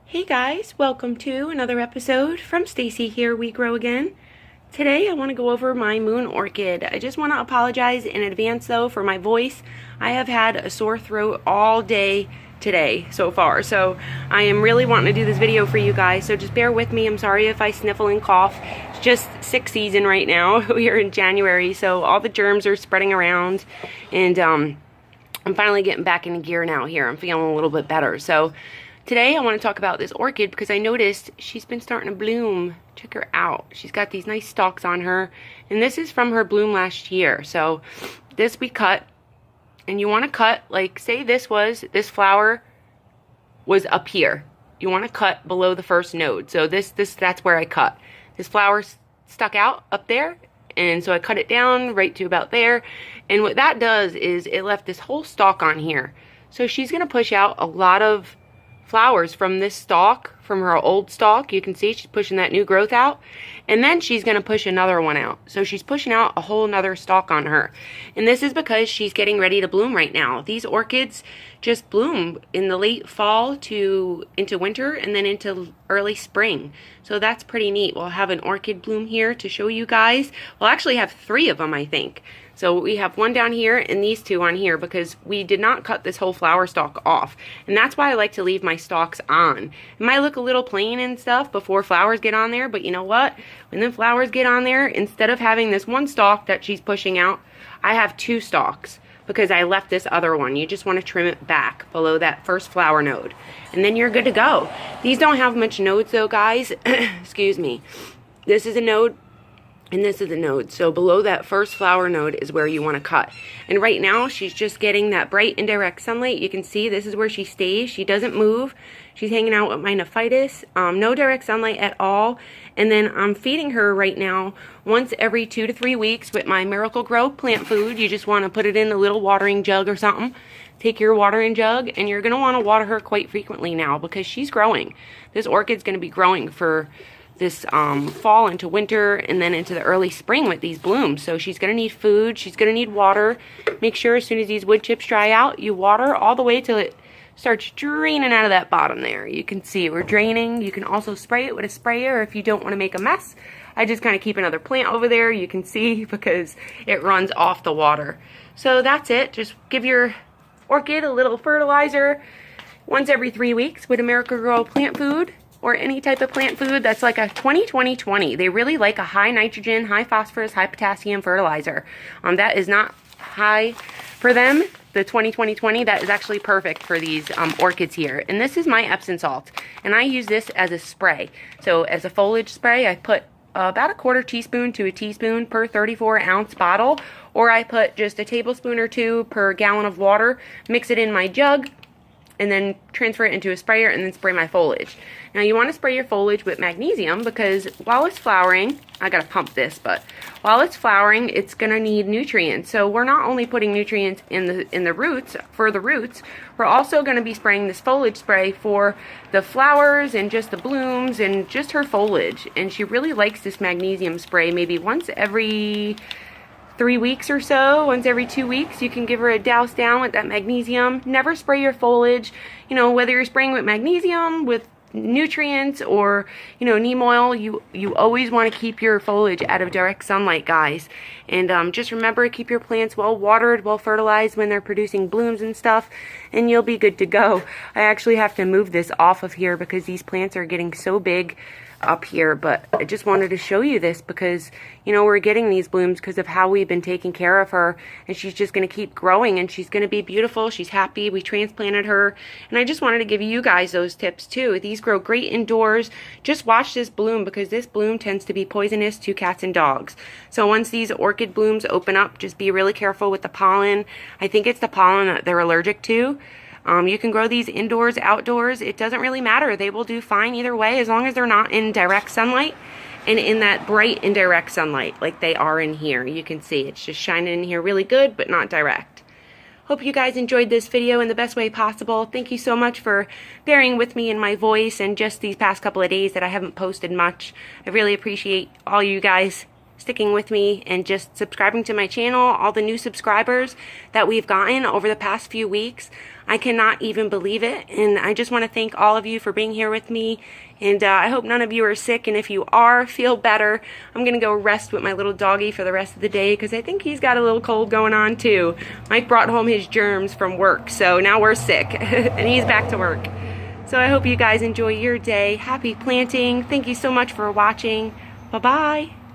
Hey guys, welcome to another episode from Stacy Here We Grow Again. Today I want to go over my moon orchid. I just want to apologize in advance though for my voice. I have had a sore throat all day today so far, so I am really wanting to do this video for you guys, so just bear with me. I'm sorry if I sniffle and cough. It's just sick season right now. We are in January, so all the germs are spreading around, and I'm finally getting back into gear now here. I'm feeling a little bit better. So today I want to talk about this orchid because I noticed she's been starting to bloom. Check her out. She's got these nice stalks on her, and this is from her bloom last year. So this we cut, and you want to cut, like, say this flower was up here. You want to cut below the first node. So that's where I cut. This flower stuck out up there, and so I cut it down right to about there. And what that does is it left this whole stalk on here. So she's going to push out a lot of flowers from this stalk, from her old stalk. You can see she's pushing that new growth out, and then she's going to push another one out. So she's pushing out a whole nother stalk on her, and this is because she's getting ready to bloom right now. These orchids just bloom in the late fall to into winter and then into early spring, so that's pretty neat. We'll have an orchid bloom here to show you guys. We'll actually have 3 of them, I think. So we have one down here and these 2 on here because we did not cut this whole flower stalk off. And that's why I like to leave my stalks on. It might look a little plain and stuff before flowers get on there, but you know what? When the flowers get on there, instead of having this one stalk that she's pushing out, I have 2 stalks because I left this other one. You just want to trim it back below that first flower node, and then you're good to go. These don't have much nodes though, guys. Excuse me. This is a node, and this is the node. So below that first flower node is where you want to cut. And right now she's just getting that bright indirect sunlight. You can see this is where she stays. She doesn't move. She's hanging out with my Nephitis. No direct sunlight at all. And then I'm feeding her right now once every 2 to 3 weeks with my Miracle-Gro plant food. You just want to put it in a little watering jug or something. Take your watering jug, and you're going to want to water her quite frequently now because she's growing. This orchid's going to be growing for this fall into winter and then into the early spring with these blooms. So she's going to need food. She's going to need water. Make sure as soon as these wood chips dry out, you water all the way till it starts draining out of that bottom there. You can see we're draining. You can also spray it with a sprayer if you don't want to make a mess. I just kind of keep another plant over there, you can see, because it runs off the water. So that's it. Just give your orchid a little fertilizer once every 3 weeks with a Miracle-Gro plant food, or any type of plant food that's like a 20-20-20. They really like a high nitrogen, high phosphorus, high potassium fertilizer. That is not high for them. The 20-20-20, that is actually perfect for these orchids here. And this is my Epsom salt, and I use this as a spray. So as a foliage spray, I put about a 1/4 teaspoon to a teaspoon per 34-ounce bottle, or I put just a tablespoon or 2 per gallon of water, mix it in my jug, and then transfer it into a sprayer and then spray my foliage. Now you want to spray your foliage with magnesium because while it's flowering, I gotta pump this, but while it's flowering, it's gonna need nutrients. So we're not only putting nutrients in the roots, for the roots, we're also gonna be spraying this foliage spray for the flowers and just the blooms and just her foliage. And she really likes this magnesium spray. Maybe once every 3 weeks or so, once every 2 weeks, you can give her a douse down with that magnesium. Never spray your foliage, you know, whether you're spraying with magnesium, with nutrients, or, you know, neem oil, you always want to keep your foliage out of direct sunlight, guys. And just remember, keep your plants well watered, well fertilized when they're producing blooms and stuff, and you'll be good to go. I actually have to move this off of here because these plants are getting so big up here, but I just wanted to show you this because, you know, we're getting these blooms because of how we've been taking care of her, and she's just going to keep growing, and she's going to be beautiful. She's happy. We transplanted her, and I just wanted to give you guys those tips too. These grow great indoors. Just watch this bloom because this bloom tends to be poisonous to cats and dogs. So once these orchid blooms open up, just be really careful with the pollen. I think it's the pollen that they're allergic to. You can grow these indoors, outdoors. It doesn't really matter. They will do fine either way as long as they're not in direct sunlight and in that bright indirect sunlight like they are in here. You can see it's just shining in here really good, but not direct. Hope you guys enjoyed this video in the best way possible. Thank you so much for bearing with me in my voice and just these past couple of days that I haven't posted much. I really appreciate all you guys. sticking with me and just subscribing to my channel, all the new subscribers that we've gotten over the past few weeks. I cannot even believe it, and I just want to thank all of you for being here with me, and I hope none of you are sick, and if you are, feel better. I'm going to go rest with my little doggy for the rest of the day because I think he's got a little cold going on too. Mike brought home his germs from work, so now we're sick, and he's back to work. So I hope you guys enjoy your day. Happy planting. Thank you so much for watching. Bye-bye.